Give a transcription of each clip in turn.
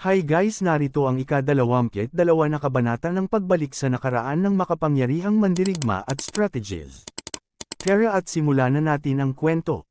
Hi guys, narito ang ika-22 na kabanata ng pagbalik sa nakaraan ng makapangyarihang mandirigma at strategies. Tara at simulan na natin ang kwento.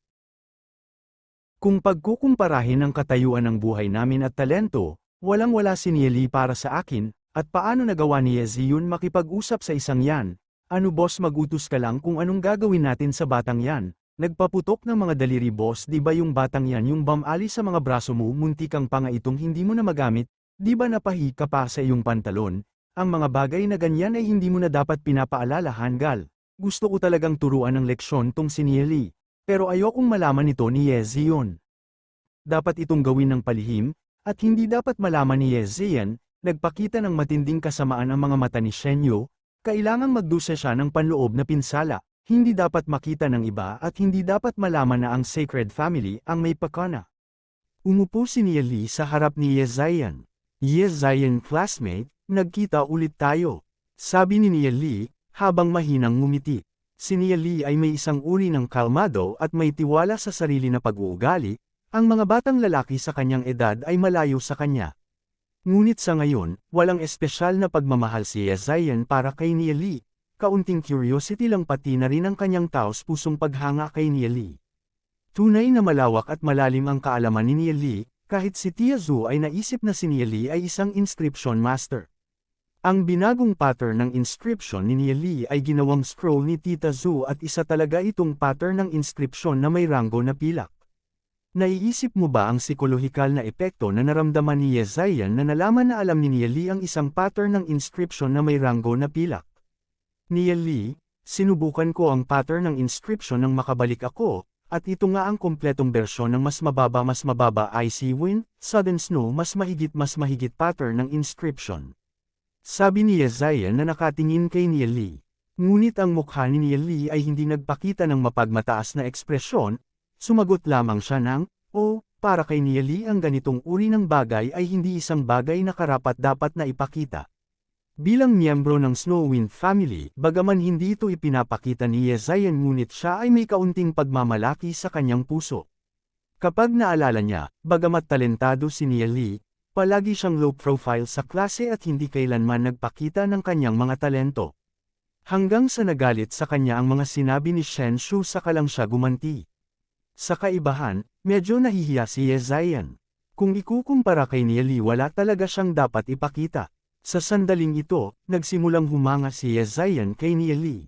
Kung pagkukumparahin ang katayuan ng buhay namin at talento, walang-wala si Nieli para sa akin, at paano nagawa ni Yezi yun makipag-usap sa isang yan. Ano boss, magutos ka lang kung anong gagawin natin sa batang yan. Nagpaputok ng mga daliri boss, di ba yung batang yan yung bamali sa mga braso mo, munti kang pa nga itong hindi mo na magamit, di ba napahi ka pa sa iyong pantalon? Ang mga bagay na ganyan ay hindi mo na dapat pinapaalala, Hanggal. Gusto ko talagang turuan ng leksyon tong si Nieli, pero ayokong malaman ito ni Yezi yun. Dapat itong gawin ng palihim, at hindi dapat malaman ni Yezi yan. Nagpakita ng matinding kasamaan ang mga mata ni Shenyo, kailangang magdusa siya ng panloob na pinsala. Hindi dapat makita ng iba at hindi dapat malaman na ang Sacred Family ang may pakana. Umupo si Nieli sa harap ni Yezayan. Yezayan classmate, nagkita ulit tayo. Sabi ni Nieli, habang mahinang ngumiti. Si Nieli ay may isang uri ng kalmado at may tiwala sa sarili na pag-uugali, ang mga batang lalaki sa kanyang edad ay malayo sa kanya. Ngunit sa ngayon, walang espesyal na pagmamahal si Yezayan para kay Nieli. Kaunting curiosity lang pati na rin ang kanyang taos-pusong paghanga kay Nieli. Tunay na malawak at malalim ang kaalaman ni Nieli, kahit si Tia Zhu ay naisip na si Nieli ay isang inscription master. Ang binagong pattern ng inscription ni Nieli ay ginawang scroll ni Tita Zhu at isa talaga itong pattern ng inscription na may ranggo na pilak. Naiisip mo ba ang psikolohikal na epekto na naramdaman ni Yezayan na nalaman na alam ni Nieli ang isang pattern ng inscription na may ranggo na pilak? Nieli, sinubukan ko ang pattern ng inscription nang makabalik ako, at ito nga ang kompletong bersyon ng mas mababa icy wind, sudden snow mas mahigit pattern ng inscription. Sabi ni Yezayan na nakatingin kay Nieli. Ngunit ang mukha ni Nieli ay hindi nagpakita ng mapagmataas na ekspresyon, sumagot lamang siya ng, "Oh, para kay Nieli ang ganitong uri ng bagay ay hindi isang bagay na karapat-dapat na ipakita." Bilang miyembro ng Snowwind family, bagaman hindi ito ipinapakita ni Yezayan ngunit siya ay may kaunting pagmamalaki sa kanyang puso. Kapag naalala niya, bagamat talentado si Nieli, palagi siyang low profile sa klase at hindi kailanman nagpakita ng kanyang mga talento. Hanggang sa nagalit sa kanya ang mga sinabi ni Shen Shu saka lang siya gumanti. Sa kaibahan, medyo nahihiya si Yezayan. Kung ikukumpara kay Nieli, wala talaga siyang dapat ipakita. Sa sandaling ito, nagsimulang humanga si Yezayan kay Nieli.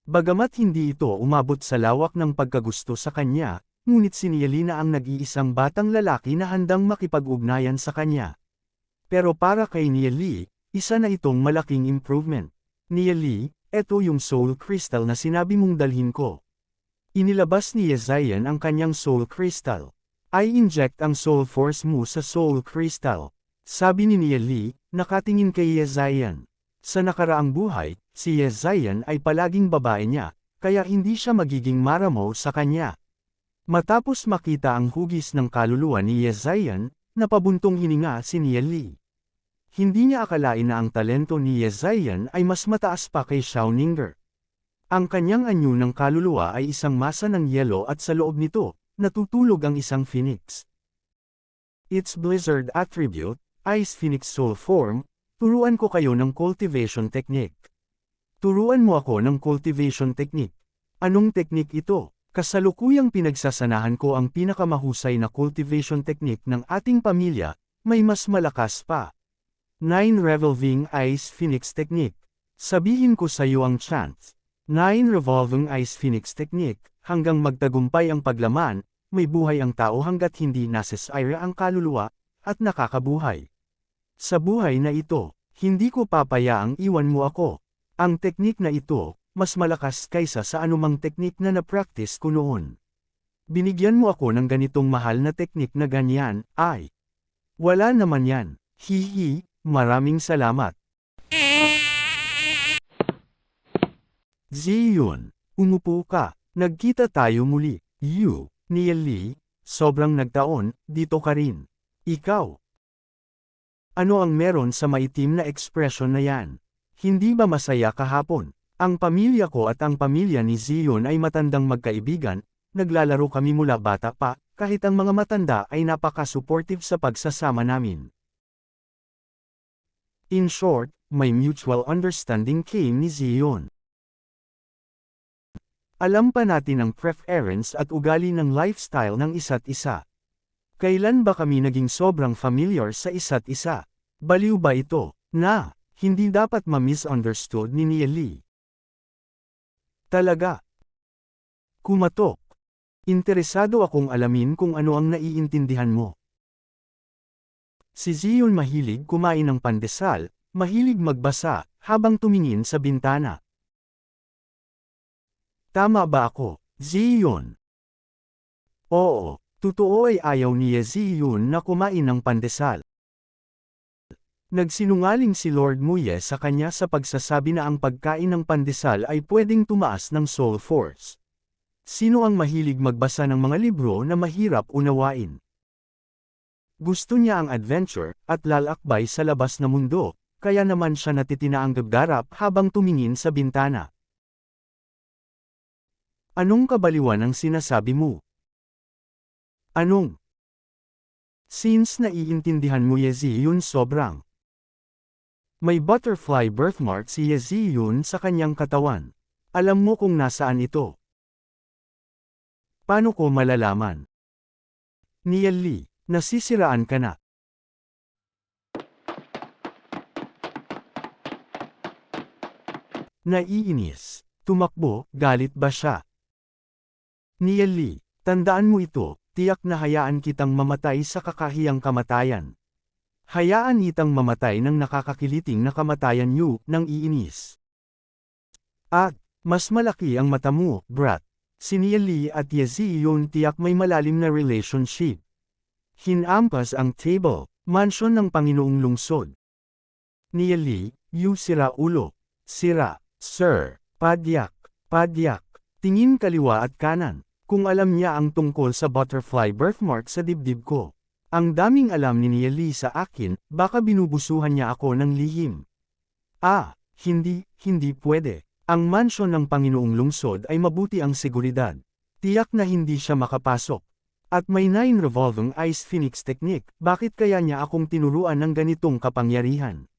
Bagamat hindi ito umabot sa lawak ng pagkagusto sa kanya, ngunit si Nieli na ang nag-iisang batang lalaki na handang makipag-ugnayan sa kanya. Pero para kay Nieli, isa na itong malaking improvement. Nieli, eto yung soul crystal na sinabi mong dalhin ko. Inilabas ni Yezayan ang kanyang soul crystal. I-inject ang soul force mo sa soul crystal. Sabi ni Nieli, nakatingin kay Yezayan. Sa nakaraang buhay, si Yezayan ay palaging babae niya, kaya hindi siya magiging maramo sa kanya. Matapos makita ang hugis ng kaluluwa ni Yezayan, napabuntong hininga si Nieli. Hindi niya akalain na ang talento ni Yezayan ay mas mataas pa kay Xiaoninger. Ang kanyang anyo ng kaluluwa ay isang masa ng yelo at sa loob nito, natutulog ang isang phoenix. Its blizzard attribute, Ice Phoenix Soul Form, turuan ko kayo ng cultivation technique. Turuan mo ako ng cultivation technique. Anong technique ito? Kasalukuyang pinagsasanahan ko ang pinakamahusay na cultivation technique ng ating pamilya, may mas malakas pa. 9 Revolving Ice Phoenix Technique. Sabihin ko sa iyo ang chant. 9 Revolving Ice Phoenix Technique, hanggang magtagumpay ang paglaman, may buhay ang tao hanggat hindi nasisira ang kaluluwa, at nakakabuhay. Sa buhay na ito, hindi ko papayaang iwan mo ako. Ang teknik na ito, mas malakas kaysa sa anumang teknik na na-practice ko noon. Binigyan mo ako ng ganitong mahal na teknik na ganyan, ay. Wala naman yan. Hihi, maraming salamat. Ziyun, umupo ka. Nagkita tayo muli. Nieli, sobrang nagtaon, dito ka rin. Ikaw. Ano ang meron sa maitim na ekspresyon na yan? Hindi ba masaya kahapon? Ang pamilya ko at ang pamilya ni Zion ay matandang magkaibigan, naglalaro kami mula bata pa, kahit ang mga matanda ay napaka-supportive sa pagsasama namin. In short, may mutual understanding came ni Zion. Alam pa natin ang preference at ugali ng lifestyle ng isa't isa. Kailan ba kami naging sobrang familiar sa isa't isa? Baliw ba ito, na, hindi dapat ma-misunderstood ni Nia Lee? Talaga. Kumatok. Interesado akong alamin kung ano ang naiintindihan mo. Si Zion mahilig kumain ng pandesal, mahilig magbasa, habang tumingin sa bintana. Tama ba ako, Zion? Oo, totoo ay ayaw ni Zion na kumain ng pandesal. Nagsinungaling si Lord Muye sa kanya sa pagsasabi na ang pagkain ng pandesal ay pwedeng tumaas ng soul force. Sino ang mahilig magbasa ng mga libro na mahirap unawain? Gusto niya ang adventure at lalakbay sa labas na mundo, kaya naman siya natitinaang gaggarap habang tumingin sa bintana. Anong kabaliwan ang sinasabi mo? Anong? Since naiintindihan mo Zion sobrang. May butterfly birthmark si Zion sa kanyang katawan. Alam mo kung nasaan ito. Paano ko malalaman? Nia Lee, nasisiraan ka na. Naiinis. Tumakbo, galit ba siya? Nia Lee, tandaan mo ito, tiyak na hayaan kitang mamatay sa kakahiyang kamatayan. Hayaan itang mamatay ng nakakakiliting na kamatayan niyo ng iinis. At, mas malaki ang mata mo, brat. Si Nia Lee at Zion tiyak may malalim na relationship. Hinampas ang table, mansyon ng Panginoong Lungsod. Nia Lee, you sira ulo. Sira, sir, padyak, padyak, tingin kaliwa at kanan. Kung alam niya ang tungkol sa butterfly birthmark sa dibdib ko. Ang daming alam ni Nia Lee sa akin, baka binubusuhan niya ako ng lihim. Hindi pwede. Ang mansyon ng Panginoong Lungsod ay mabuti ang seguridad. Tiyak na hindi siya makapasok. At may 9 revolving ice phoenix technique, bakit kaya niya akong tinuruan ng ganitong kapangyarihan?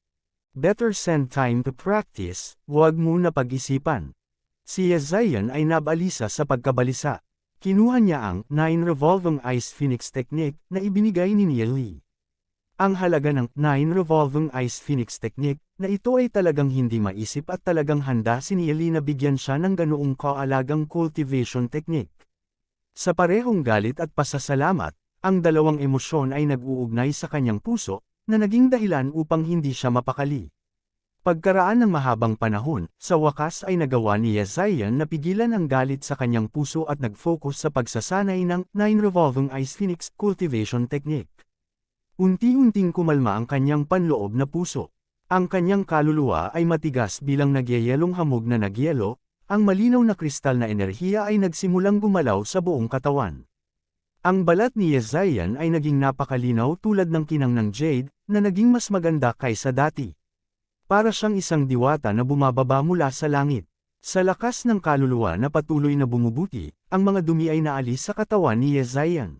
Better send time to practice, huwag muna pag-isipan. Si Zion ay nabalisa sa pagkabalisa. Kinuha niya ang 9 revolving ice phoenix technique na ibinigay ni Nia Lee. Ang halaga ng 9 revolving ice phoenix technique na ito ay talagang hindi maisip at talagang handa si Nia Lee na bigyan siya ng ganoong kaalagang cultivation technique. Sa parehong galit at pasasalamat, ang dalawang emosyon ay nag-uugnay sa kanyang puso na naging dahilan upang hindi siya mapakali. Pagkaraan ng mahabang panahon, sa wakas ay nagawa ni Zion na pigilan ang galit sa kanyang puso at nag-focus sa pagsasanay ng 9 revolving ice phoenix cultivation technique. Unti-unting kumalma ang kanyang panloob na puso. Ang kanyang kaluluwa ay matigas bilang nagyayelong hamog na nagyelo, ang malinaw na kristal na enerhiya ay nagsimulang gumalaw sa buong katawan. Ang balat ni Zion ay naging napakalinaw tulad ng kinang ng jade, na naging mas maganda kaysa dati. Para siyang isang diwata na bumababa mula sa langit. Sa lakas ng kaluluwa na patuloy na bumubuti, ang mga dumi ay naalis sa katawan ni Zion.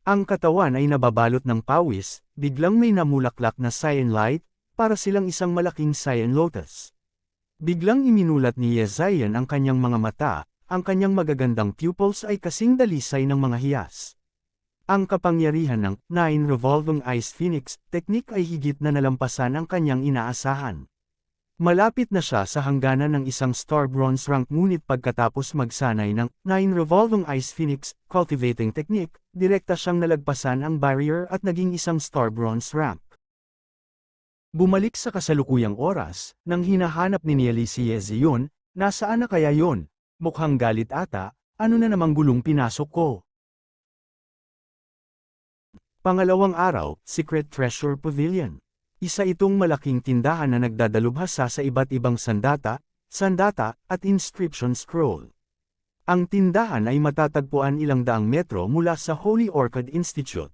Ang katawan ay nababalot ng pawis, biglang may namulaklak na cyan light, para silang isang malaking cyan lotus. Biglang iminulat ni Zion ang kanyang mga mata, ang kanyang magagandang pupils ay kasing dalisay ng mga hiyas. Ang kapangyarihan ng 9 revolving ice phoenix technique ay higit na nalampasan ang kanyang inaasahan. Malapit na siya sa hangganan ng isang star bronze rank ngunit pagkatapos magsanay ng 9 revolving ice phoenix cultivating technique, direkta siyang nalagpasan ang barrier at naging isang star bronze rank. Bumalik sa kasalukuyang oras, nang hinahanap ni Nia Lee si Zion, nasaan na kaya yon? Mukhang galit ata, ano na namang gulong pinasok ko? Pangalawang araw, Secret Treasure Pavilion. Isa itong malaking tindahan na nagdadalubhasa sa iba't ibang sandata, at inscription scroll. Ang tindahan ay matatagpuan ilang daang metro mula sa Holy Orchid Institute.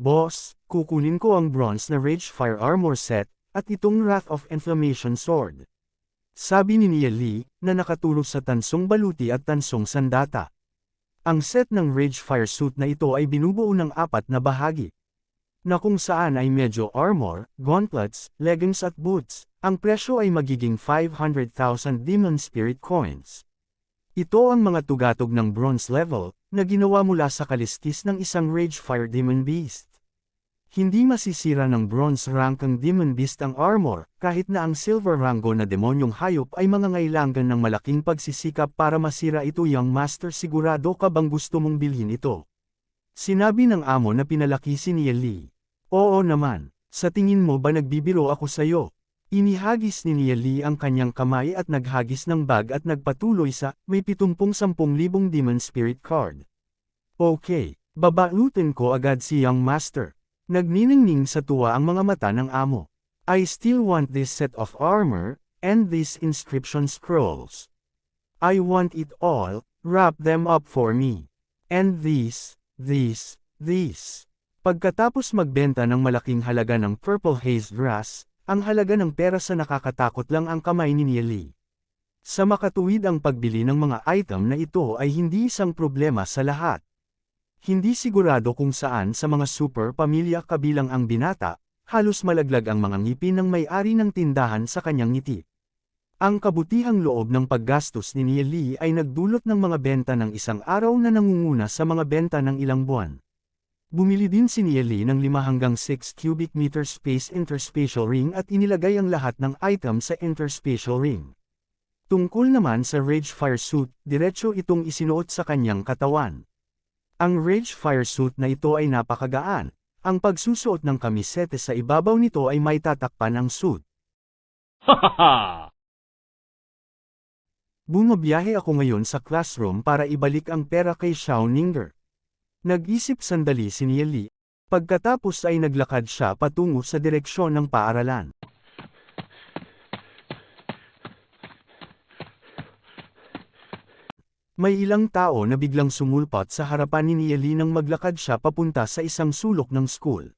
Boss, kukunin ko ang bronze na Ragefire Armor set, at itong Wrath of Inflammation Sword. Sabi ni Nia Lee, na nakatulog sa tansong baluti at tansong sandata. Ang set ng Ragefire suit na ito ay binubuo ng 4 na bahagi, na kung saan ay medyo armor, gauntlets, leggings at boots. Ang presyo ay magiging 500,000 Demon Spirit Coins. Ito ang mga tugatog ng bronze level, na ginawa mula sa kalistis ng isang Ragefire Demon Beast. Hindi masisira ng bronze rank ang Demon Beast ang armor, kahit na ang silver rango na demonyong hayop ay mangangailangan ng malaking pagsisikap para masira ito. Young Master, sigurado ka bang gusto mong bilhin ito? Sinabi ng amo na pinalaki si Nia Lee. Oo naman, sa tingin mo ba nagbibiro ako sayo? Inihagis ni Nia Lee ang kanyang kamay at naghagis ng bag at nagpatuloy sa, may 70,000 Demon Spirit Card. Okay, babalutin ko agad si Young Master. Nagniningning sa tuwa ang mga mata ng amo. I still want this set of armor, and these inscription scrolls. I want it all, wrap them up for me. And these. Pagkatapos magbenta ng malaking halaga ng purple haze grass, ang halaga ng pera sa nakakatakot lang ang kamay ni Nia Lee. Sa makatuwid ang pagbili ng mga item na ito ay hindi isang problema sa lahat. Hindi sigurado kung saan sa mga super pamilya kabilang ang binata, halos malaglag ang mga ngipin ng may-ari ng tindahan sa kanyang ngiti. Ang kabutihang loob ng paggastos ni Nia Lee ay nagdulot ng mga benta ng isang araw na nangunguna sa mga benta ng ilang buwan. Bumili din si Nia Lee ng 5 hanggang 6 cubic meter space interspatial ring at inilagay ang lahat ng item sa interspatial ring. Tungkol naman sa Ragefire suit, diretso itong isinuot sa kanyang katawan. Ang Ragefire suit na ito ay napakagaan. Ang pagsusuot ng kamisete sa ibabaw nito ay may tatakpan ang suit. Bumabiyahe ako ngayon sa classroom para ibalik ang pera kay Xiao Ninger. Nag-isip sandali si Nia Lee. Pagkatapos ay naglakad siya patungo sa direksyon ng paaralan. May ilang tao na biglang sumulpot sa harapan ni Nia Lee nang maglakad siya papunta sa isang sulok ng school.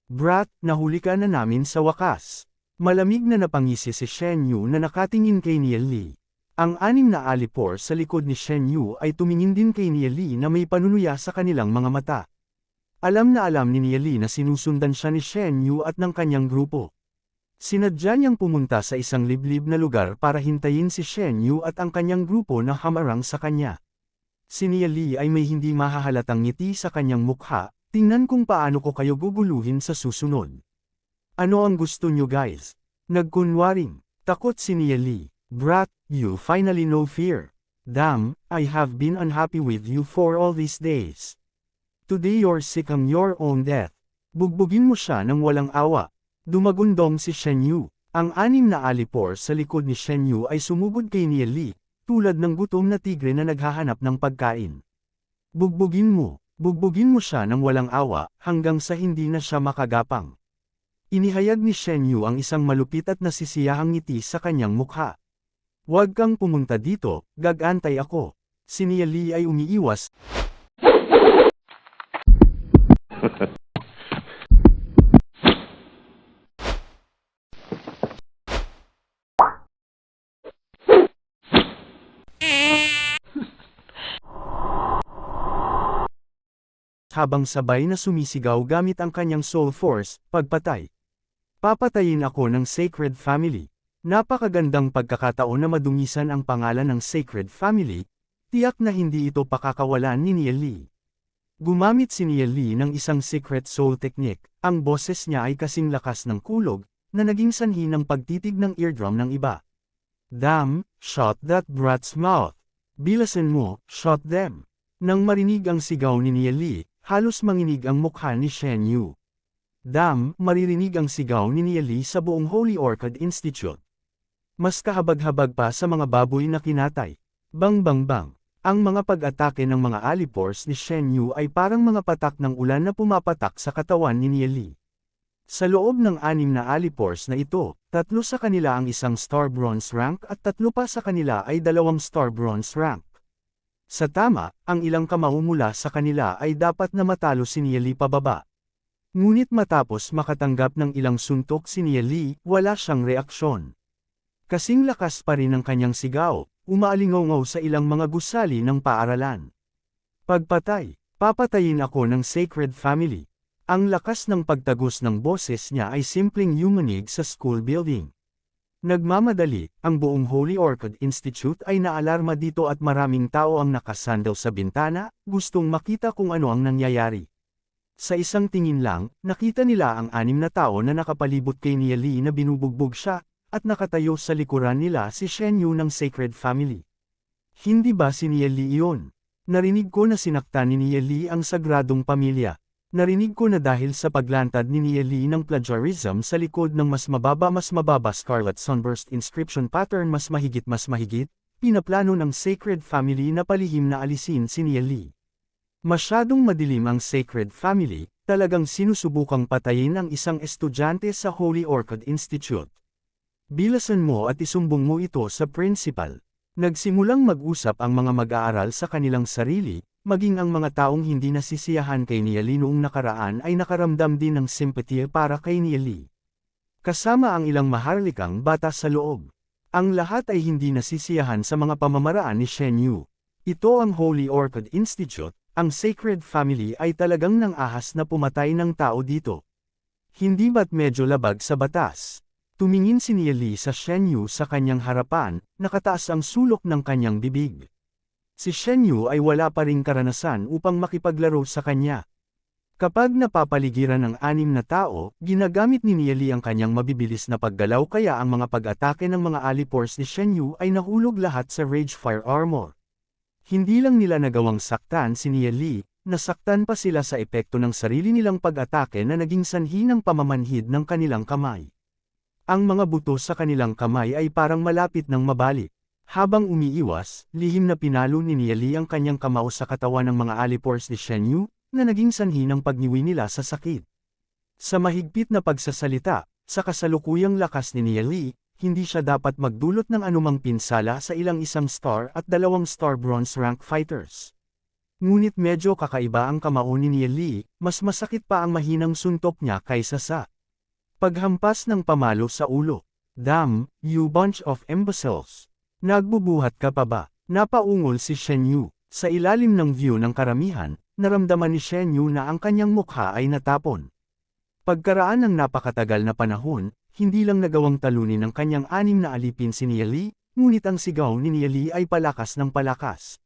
Brat, nahuli ka na namin sa wakas. Malamig na napangisi si Shen Yu na nakatingin kay Nia Lee. Ang 6 na alipor sa likod ni Shen Yu ay tumingin din kay Nia Lee na may panunuya sa kanilang mga mata. Alam na alam ni Nia Lee na sinusundan siya ni Shen Yu at ng kanyang grupo. Sinadya niyang pumunta sa isang liblib na lugar para hintayin si Shen Yu at ang kanyang grupo na hamarang sa kanya. Si Nia Lee ay may hindi mahahalatang ngiti sa kanyang mukha. Tingnan kung paano ko kayo guguluhin sa susunod. Ano ang gusto niyo guys? Nagkunwaring takot si Nia Lee. Brat, you finally know fear. Damn, I have been unhappy with you for all these days. Today you're seeking your own death. Bugbugin mo siya ng walang awa. Dumagundong si Shen Yu. Ang 6 na alipor sa likod ni Shen Yu ay sumugod kay Nia Lee, tulad ng gutom na tigre na naghahanap ng pagkain. Bugbugin mo siya ng walang awa, hanggang sa hindi na siya makagapang. Inihayag ni Shen Yu ang isang malupit at nasisiyahang ngiti sa kanyang mukha. Huwag kang pumunta dito, gagantay ako. Si Nia Lee ay umiiwas. Habang sabay na sumisigaw gamit ang kanyang soul force, pagpatay. Papatayin ako ng Sacred Family. Napakagandang pagkakataon na madungisan ang pangalan ng Sacred Family, tiyak na hindi ito pakakawalan ni Nia Lee. Gumamit si Nia Lee ng isang secret soul technique, ang boses niya ay kasing lakas ng kulog, na naging sanhi ng pagtitig ng eardrum ng iba. Damn, shut that brat's mouth. Bilasan mo, shut them. Nang marinig ang sigaw ni Nia Lee, halos manginig ang mukha ni Shen Yu. Damn, maririnig ang sigaw ni Nia Lee sa buong Holy Orchid Institute. Mas kahabag-habag pa sa mga baboy na kinatay. Bang bang bang. Ang mga pag-atake ng mga alipors ni Shen Yu ay parang mga patak ng ulan na pumapatak sa katawan ni Nia Lee. Sa loob ng 6 na alipors na ito, 3 sa kanila ang isang Star Bronze rank at 3 pa sa kanila ay 2 Star Bronze rank. Sa tama, ang ilang kamao mula sa kanila ay dapat na matalo si Nia Lee pababa. Ngunit matapos makatanggap ng ilang suntok si Nia Lee, wala siyang reaksyon. Kasing lakas pa rin ang kanyang sigaw, umaalingaw sa ilang mga gusali ng paaralan. Pagpatay, papatayin ako ng Sacred Family. Ang lakas ng pagtagos ng boses niya ay simpleng yumanig sa school building. Nagmamadali, ang buong Holy Orchid Institute ay naalarma dito at maraming tao ang nakasandal sa bintana, gustong makita kung ano ang nangyayari. Sa isang tingin lang, nakita nila ang 6 na tao na nakapalibot kay Nia Lee na binubugbog siya, at nakatayo sa likuran nila si Shen Yu ng Sacred Family. Hindi ba si Nia Lee iyon? Narinig ko na sinaktan ni Nia Lee ang sagradong pamilya. Narinig ko na dahil sa paglantad ni Nia Lee ng plagiarism sa likod ng mas mababa Scarlet Sunburst inscription pattern mas mahigit, pinaplano ng Sacred Family na palihim na alisin si Nia Lee. Masyadong madilim ang Sacred Family, talagang sinusubukang patayin ang isang estudyante sa Holy Orchid Institute. Bilasan mo at isumbong mo ito sa principal. Nagsimulang mag-usap ang mga mag-aaral sa kanilang sarili, maging ang mga taong hindi nasisiyahan kay Nia Lee noong nakaraan ay nakaramdam din ng simpatiya para kay Nia Lee. Kasama ang ilang maharlikang bata sa loob. Ang lahat ay hindi nasisiyahan sa mga pamamaraan ni Shen Yu. Ito ang Holy Orchid Institute, ang Sacred Family ay talagang nang ahas na pumatay ng tao dito. Hindi ba't medyo labag sa batas? Tumingin si Nia Lee sa Shen Yu sa kanyang harapan, nakataas ang sulok ng kanyang bibig. Si Shen Yu ay wala pa ring karanasan upang makipaglaro sa kanya. Kapag napapaligiran ng 6 na tao, ginagamit ni Nia Lee ang kanyang mabibilis na paggalaw kaya ang mga pag-atake ng mga alipores ni Shen Yu ay nahulog lahat sa Rage Fire Armor. Hindi lang nila nagawang saktan si Nia Lee, nasaktan pa sila sa epekto ng sarili nilang pag-atake na naging sanhi ng pamamanhid ng kanilang kamay. Ang mga buto sa kanilang kamay ay parang malapit ng mabalik. Habang umiiwas, lihim na pinalo ni Nia Lee ang kanyang kamao sa katawan ng mga alipores ni Shen Yu, na naging sanhi ng pagniwi nila sa sakit. Sa mahigpit na pagsasalita, sa kasalukuyang lakas ni Nia Lee, hindi siya dapat magdulot ng anumang pinsala sa ilang 1 star at 2 star bronze rank fighters. Ngunit medyo kakaiba ang kamao ni Nia Lee, mas masakit pa ang mahinang suntok niya kaysa sa paghampas ng pamalo sa ulo. Damn, you bunch of imbeciles. Nagbubuhat ka pa ba? Napaungol si Shen Yu. Sa ilalim ng view ng karamihan, naramdaman ni Shen Yu na ang kanyang mukha ay natapon. Pagkaraan ng napakatagal na panahon, hindi lang nagawang talunin ng kanyang 6 na alipin si Nia Lee, ngunit ang sigaw ni Nia Lee ay palakas ng palakas.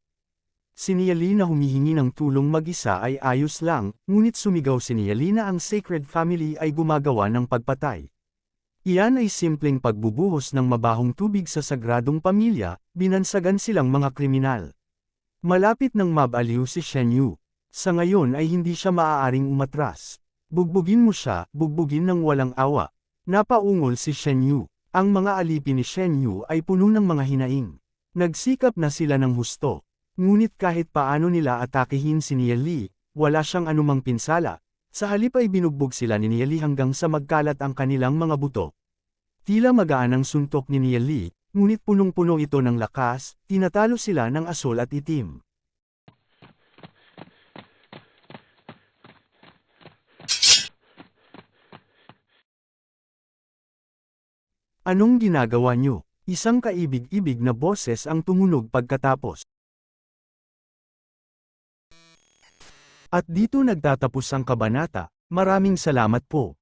Si Nia Lee na humihingi ng tulong mag-isa ay ayos lang, ngunit sumigaw si Nia Lee na ang Sacred Family ay gumagawa ng pagpatay. Iyan ay simpleng pagbubuhos ng mabahong tubig sa sagradong pamilya, binansagan silang mga kriminal. Malapit nang mabaliw si Shen Yu. Sa ngayon ay hindi siya maaaring umatras. Bugbugin mo siya, bugbugin ng walang awa. Napaungol si Shen Yu. Ang mga alipin ni Shen Yu ay puno ng mga hinaing. Nagsikap na sila ng husto. Ngunit kahit paano nila atakihin si Nia Lee, wala siyang anumang pinsala. Sa halip ay binugbog sila ni Nia Lee hanggang sa magkalat ang kanilang mga buto. Tila magaan ang suntok ni Nia Lee, ngunit punong-puno ito ng lakas, tinatalo sila ng asul at itim. Anong ginagawa niyo? Isang kaibig-ibig na boses ang tumunog pagkatapos. At dito nagtatapos ang kabanata. Maraming salamat po.